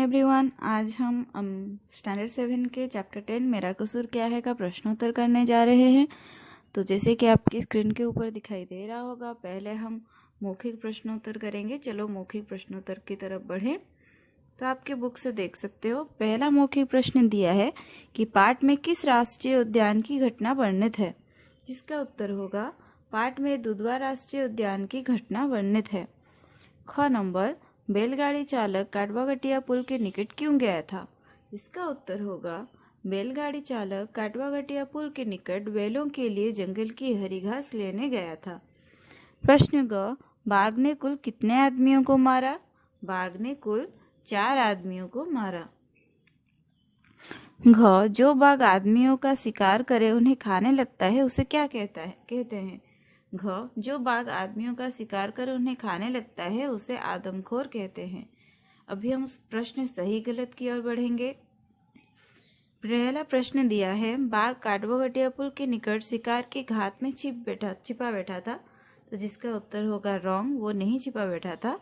Everyone. आज हम standard 7 के चैप्टर 10 मेरा कसूर क्या है का प्रश्नोत्तर करने जा रहे हैं। तो जैसे कि आपकी स्क्रीन के ऊपर दिखाई दे रहा होगा, पहले हम मौखिक प्रश्नोत्तर करेंगे। चलो मौखिक प्रश्नोत्तर की तरफ बढ़ें। तो आपके बुक से देख सकते हो, पहला मौखिक प्रश्न दिया है कि पाठ में किस राष्ट्रीय उद्यान की घटना वर्णित है, जिसका उत्तर होगा पाठ में दुधवा राष्ट्रीय उद्यान की घटना वर्णित है। ख नंबर, बैलगाड़ी चालक काटवागटिया पुल के निकट क्यों गया था, इसका उत्तर होगा बैलगाड़ी चालक काटवागटिया पुल के निकट बैलों के लिए जंगल की हरी घास लेने गया था। प्रश्न ग, बाघ ने कुल कितने आदमियों को मारा? बाघ ने कुल 4 आदमियों को मारा। घ, जो बाघ आदमियों का शिकार करे उन्हें खाने लगता है उसे क्या कहते हैं? घ, जो बाघ आदमियों का शिकार कर उन्हें खाने लगता है उसे आदमखोर कहते हैं। अभी हम प्रश्न सही गलत की ओर बढ़ेंगे। पहला प्रश्न दिया है, बाघ काटवागटिया पुल के निकट शिकार के घात में छिपा बैठा था, तो जिसका उत्तर होगा रॉन्ग, वो नहीं छिपा बैठा था।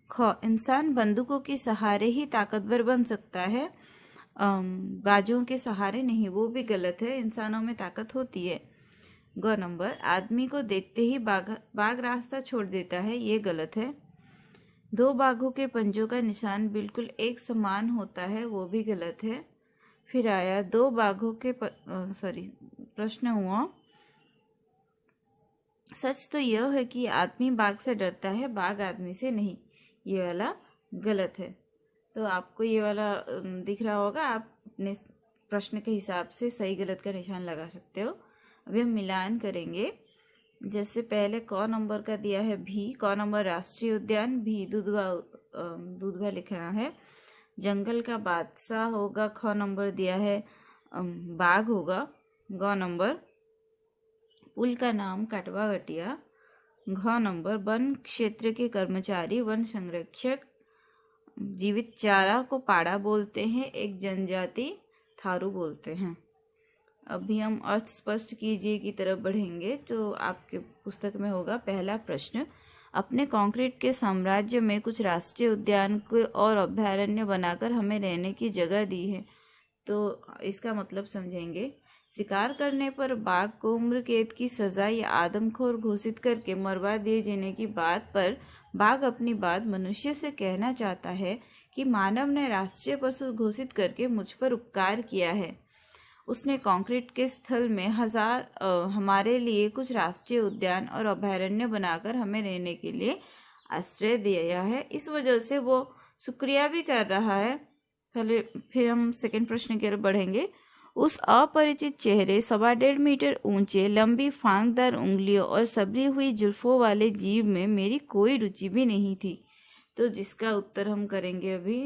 ख, इंसान बंदूकों के सहारे ही ताकतवर बन सकता है, बाजों के सहारे नहीं, वो भी गलत है, इंसानों में ताकत होती है। ग नंबर, आदमी को देखते ही बाघ रास्ता छोड़ देता है, ये गलत है। 2 बाघों के पंजों का निशान बिल्कुल एक समान होता है, वो भी गलत है। फिर आया 2 बाघों के प्रश्न हुआ, सच तो यह है कि आदमी बाघ से डरता है, बाघ आदमी से नहीं, ये वाला गलत है। तो आपको ये वाला दिख रहा होगा, आप अपने प्रश्न के हिसाब से सही गलत का निशान लगा सकते हो। अभी हम मिलान करेंगे। जैसे पहले क नंबर का दिया है भी, क नंबर राष्ट्रीय उद्यान, भी दुधवा लिखना है, जंगल का बादशाह होगा, ख नंबर दिया है बाघ होगा, ग नंबर पुल का नाम काटवागटिया, घ नंबर वन क्षेत्र के कर्मचारी वन संरक्षक जीवित चारा को पाड़ा बोलते हैं, एक जनजाति थारू बोलते हैं। अभी हम अर्थ स्पष्ट कीजिए की तरफ बढ़ेंगे। तो आपके पुस्तक में होगा पहला प्रश्न, अपने कंक्रीट के साम्राज्य में कुछ राष्ट्रीय उद्यान को और अभयारण्य बनाकर हमें रहने की जगह दी है। तो इसका मतलब समझेंगे, शिकार करने पर बाघ को उम्र कैद की सजा या आदमखोर घोषित करके मरवा दिए जाने की बात पर बाघ अपनी बात मनुष्य से कहना चाहता है कि मानव ने राष्ट्रीय पशु घोषित करके मुझ पर उपकार किया है। उसने कंक्रीट के स्थल में हमारे लिए कुछ राष्ट्रीय उद्यान और अभयारण्य बनाकर हमें रहने के लिए आश्रय दिया है, इस वजह से वो शुक्रिया भी कर रहा है। फिर हम सेकंड प्रश्न की ओर बढ़ेंगे। उस अपरिचित चेहरे 1.5 मीटर ऊंचे, लंबी फांकदार उंगलियों और सबरी हुई जुल्फों वाले जीव में मेरी कोई रुचि भी नहीं थी, तो जिसका उत्तर हम करेंगे अभी।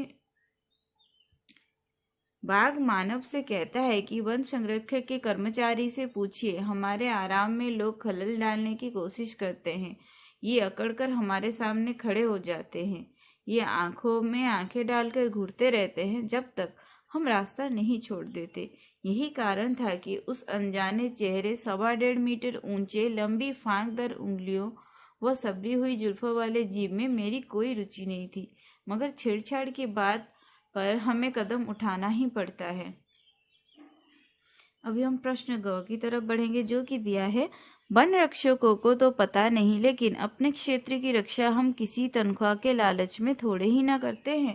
बाघ मानव से कहता है कि वन संरक्षक के कर्मचारी से पूछिए, हमारे आराम में लोग खलल डालने की कोशिश करते हैं, ये अकड़कर हमारे सामने खड़े हो जाते हैं, ये आंखों में आंखें डालकर घूरते रहते हैं जब तक हम रास्ता नहीं छोड़ देते। यही कारण था कि उस अनजाने चेहरे 1.5 मीटर ऊंचे, लंबी फांकदार उंगलियों व सबरी हुई जुल्फों वाले जीव में मेरी कोई रुचि नहीं थी, मगर छेड़छाड़ की बात पर हमें कदम उठाना ही पड़ता है। अभी हम प्रश्न ग की तरफ बढ़ेंगे, जो कि दिया है, वन रक्षकों को तो पता नहीं, लेकिन अपने क्षेत्र की रक्षा हम किसी तनख्वाह के लालच में थोड़े ही ना करते हैं,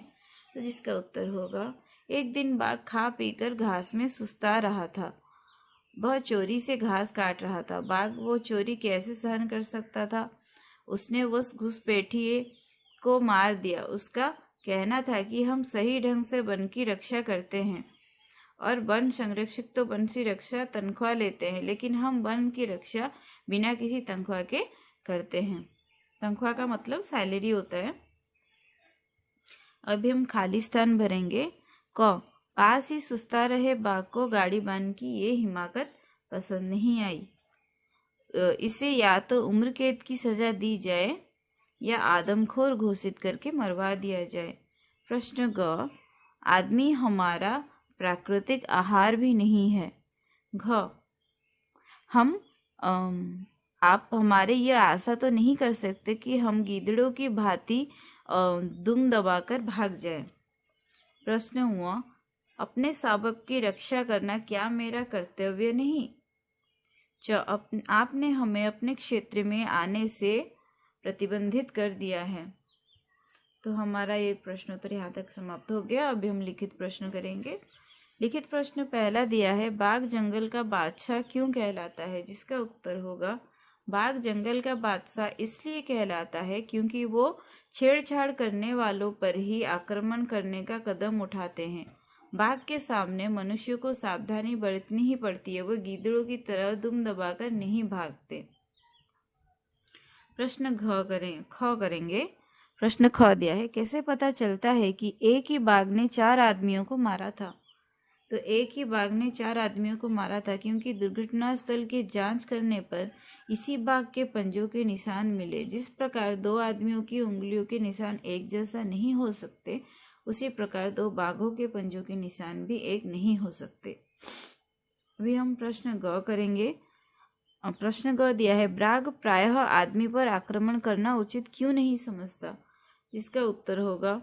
तो जिसका उत्तर होगा, एक दिन बाघ खा पीकर घास में सुस्ता रहा था, वह चोरी से घास काट रहा था। बाघ वो चोरी कैसे सहन कर सकता था? उसने उस घुसपैठिए को मार दिया। उसका कहना था कि हम सही ढंग से वन की रक्षा करते हैं और वन संरक्षक तो वन की रक्षा तनख्वाह लेते हैं, लेकिन हम वन की रक्षा बिना किसी तनख्वाह के करते हैं। तनख्वाह का मतलब सैलरी होता है। अभी हम खाली स्थान भरेंगे। क, पास ही सुस्ता रहे बाघ को गाड़ी बांध की ये हिमाकत पसंद नहीं आई, इसे या तो उम्र कैद की सजा दी जाए या आदमखोर घोषित करके मरवा दिया जाए। प्रश्न ग, आदमी हमारा प्राकृतिक आहार भी नहीं है। घ, आप हमारे यह आशा तो नहीं कर सकते कि हम गीदड़ों की भांति दुम दबाकर भाग जाए। प्रश्न हुआ, अपने शावक की रक्षा करना क्या मेरा कर्तव्य नहीं? आपने हमें अपने क्षेत्र में आने से प्रतिबंधित कर दिया है। तो हमारा ये प्रश्नोत्तर यहाँ तक समाप्त हो गया। अभी हम लिखित प्रश्न करेंगे। लिखित प्रश्न पहला दिया है, बाघ जंगल का बादशाह क्यों कहलाता है? जिसका उत्तर होगा, बाघ जंगल का बादशाह इसलिए कहलाता है क्योंकि वो छेड़छाड़ करने वालों पर ही आक्रमण करने का कदम उठाते हैं। बाघ के सामने मनुष्य को सावधानी बरतनी ही पड़ती है, वो गीदड़ों की तरह दुम दबाकर नहीं भागते। प्रश्न ख करेंगे। प्रश्न ख दिया है, कैसे पता चलता है कि एक ही बाघ ने 4 आदमियों को मारा था? तो एक ही बाघ ने 4 आदमियों को मारा था क्योंकि दुर्घटना स्थल की जांच करने पर इसी बाघ के पंजों के निशान मिले। जिस प्रकार 2 आदमियों की उंगलियों के निशान एक जैसा नहीं हो सकते, उसी प्रकार 2 बाघों के पंजों के निशान भी एक नहीं हो सकते। अभी हम प्रश्न ग करेंगे। प्रश्न ग दिया है, बाघ प्रायः आदमी पर आक्रमण करना उचित क्यों नहीं समझता? जिसका उत्तर होगा,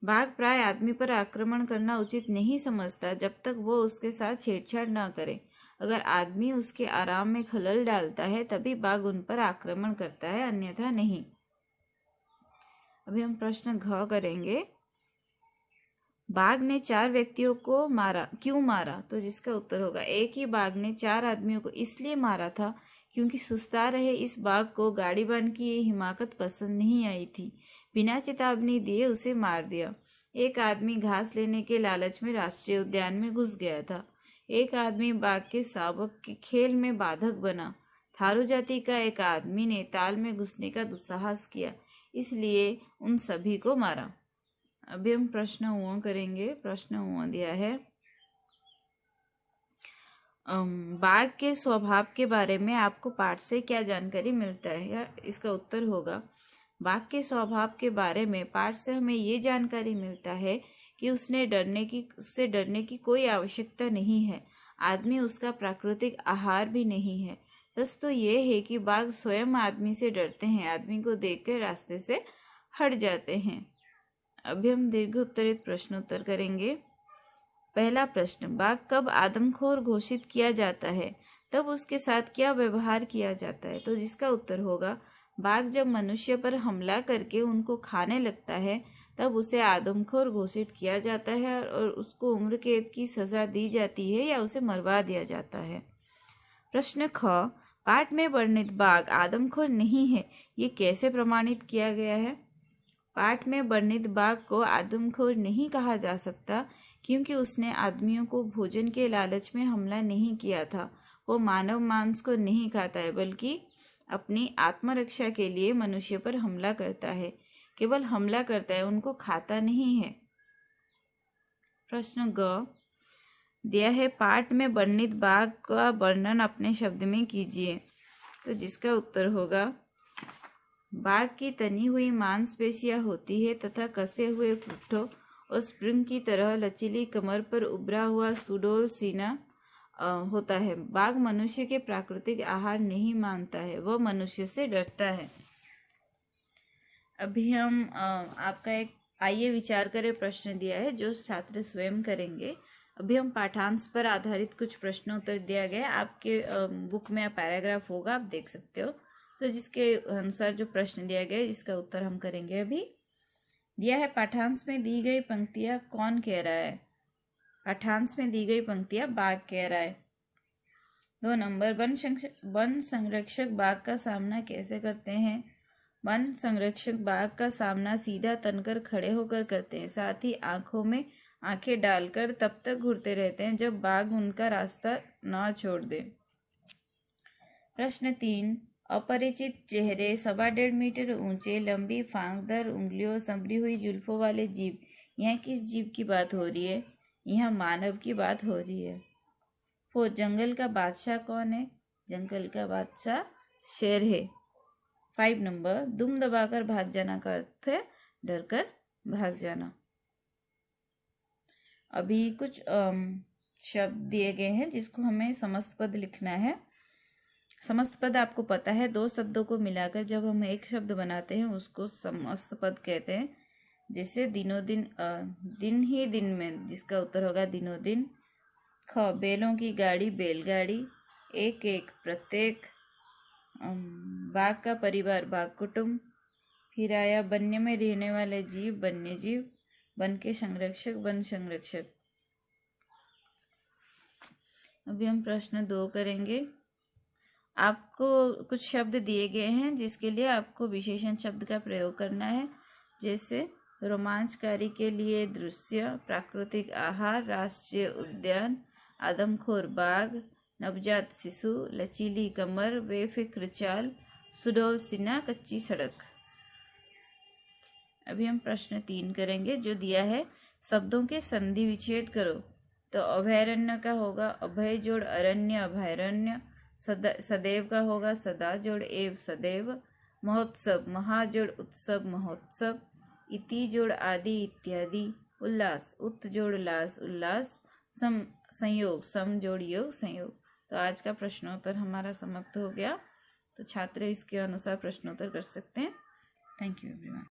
बाघ प्राय आदमी पर आक्रमण करना उचित नहीं समझता जब तक वो उसके साथ छेड़छाड़ न करे। अगर आदमी उसके आराम में खलल डालता है तभी बाघ उन पर आक्रमण करता है, अन्यथा नहीं। अभी हम प्रश्न घ करेंगे। बाघ ने 4 व्यक्तियों को मारा, क्यों मारा? तो जिसका उत्तर होगा, एक ही बाघ ने 4 आदमियों को इसलिए मारा था क्योंकि सुस्ता रहे इस बाघ को गाड़ीबान की ये हिमाकत पसंद नहीं आई थी। बिना चेतावनी दिए उसे मार दिया। एक आदमी घास लेने के लालच में राष्ट्रीय उद्यान में घुस गया था। एक आदमी बाघ के शावक के खेल में बाधक बना। थारू जाति का एक आदमी ने ताल में घुसने का दुस्साहस किया, इसलिए उन सभी को मारा। अभी हम प्रश्न हुआ करेंगे। प्रश्न हुआ दिया है, बाघ के स्वभाव के बारे में आपको पाठ से क्या जानकारी मिलता है? इसका उत्तर होगा, बाघ के स्वभाव के बारे में पाठ से हमें ये जानकारी मिलता है कि उससे डरने की कोई आवश्यकता नहीं है। आदमी उसका प्राकृतिक आहार भी नहीं है। सच तो ये है कि बाघ स्वयं आदमी से डरते हैं, आदमी को देखकर रास्ते से हट जाते हैं। अभी हम दीर्घ उत्तरित प्रश्नोत्तर करेंगे। पहला प्रश्न, बाघ कब आदमखोर घोषित किया जाता है? तब उसके साथ क्या व्यवहार किया जाता है? तो जिसका उत्तर होगा, बाघ जब मनुष्य पर हमला करके उनको खाने लगता है तब उसे आदमखोर घोषित किया जाता है और उसको उम्र कैद की सजा दी जाती है या उसे मरवा दिया जाता है। प्रश्न ख, पाठ में वर्णित बाघ आदमखोर नहीं है, ये कैसे प्रमाणित किया गया है? पाठ में वर्णित बाघ को आदमखोर नहीं कहा जा सकता क्योंकि उसने आदमियों को भोजन के लालच में हमला नहीं किया था। वो मानव मांस को नहीं खाता है, बल्कि अपनी आत्मरक्षा के लिए मनुष्य पर हमला करता है। केवल हमला करता है, उनको खाता नहीं है। प्रश्न ग दिया है, पाठ में वर्णित बाघ का वर्णन अपने शब्द में कीजिए। तो जिसका उत्तर होगा, बाघ की तनी हुई मांसपेशियां होती है तथा कसे हुए पुट्ठों और स्प्रिंग की तरह लचीली कमर पर उभरा हुआ सुडौल सीना होता है। बाघ मनुष्य के प्राकृतिक आहार नहीं मानता है, वह मनुष्य से डरता है। अभी हम आपका एक आइए विचार करें प्रश्न दिया है जो छात्र स्वयं करेंगे। अभी हम पाठांश पर आधारित कुछ प्रश्नोत्तर दिया गया, आपके बुक में पैराग्राफ होगा, आप देख सकते हो। तो जिसके अनुसार जो प्रश्न दिया गया जिसका उत्तर हम करेंगे। अभी दिया है, पाठांश में दी गई पंक्तियां कौन कह रहा है? पाठांश में दी गई पंक्तियां बाघ कह रहा है। 2 नंबर, वन संरक्षक बाघ का सामना कैसे करते हैं? वन संरक्षक बाघ का सामना सीधा तनकर खड़े होकर करते हैं, साथ ही आंखों में आंखें डालकर तब तक घूरते रहते हैं जब बाघ उनका रास्ता न छोड़ दे। प्रश्न 3, अपरिचित चेहरे, 1.5 मीटर ऊंचे, लंबी फांकदार उंगलियों, संभरी हुई जुल्फों वाले जीव। यहाँ किस जीव की बात हो रही है? यहाँ मानव की बात हो रही है। 4, जंगल का बादशाह कौन है? जंगल का बादशाह शेर है। 5 नंबर, दुम दबाकर भाग जाना का अर्थ है डरकर भाग जाना। अभी कुछ शब्द दिए गए हैं जिसको हमें समस्त पद लिखना है। समस्त पद आपको पता है, दो शब्दों को मिलाकर जब हम एक शब्द बनाते हैं उसको समस्त पद कहते हैं। जैसे दिनों दिन, दिन ही दिन में, जिसका उत्तर होगा दिनों दिन। ख, बैलों की गाड़ी बैलगाड़ी। एक एक प्रत्येक। बाघ का परिवार बाघ कुटुंब। फिर आया वन्य में रहने वाले जीव वन्य जीव। वन के संरक्षक वन संरक्षक। अभी हम प्रश्न 2 करेंगे। आपको कुछ शब्द दिए गए हैं जिसके लिए आपको विशेषण शब्द का प्रयोग करना है। जैसे रोमांचकारी के लिए दृश्य, प्राकृतिक आहार, राष्ट्रीय उद्यान, आदमखोर बाघ, नवजात शिशु, लचीली कमर, बेफिक्र चाल, सुडौल सीना, कच्ची सड़क। अभी हम प्रश्न 3 करेंगे जो दिया है, शब्दों के संधि विच्छेद करो। तो अभयारण्य का होगा अभय जोड़ अरण्य अभयारण्य। सदैव का होगा सदा जोड़ एव सदैव। महोत्सव महा जोड़ उत्सव महोत्सव। इति जोड़ आदि इत्यादि। उल्लास उत जोड़ लास उल्लास। संयोग सम जोड़ योग संयोग। तो आज का प्रश्नोत्तर हमारा समाप्त हो गया। तो छात्र इसके अनुसार प्रश्नोत्तर कर सकते हैं। Thank you everyone.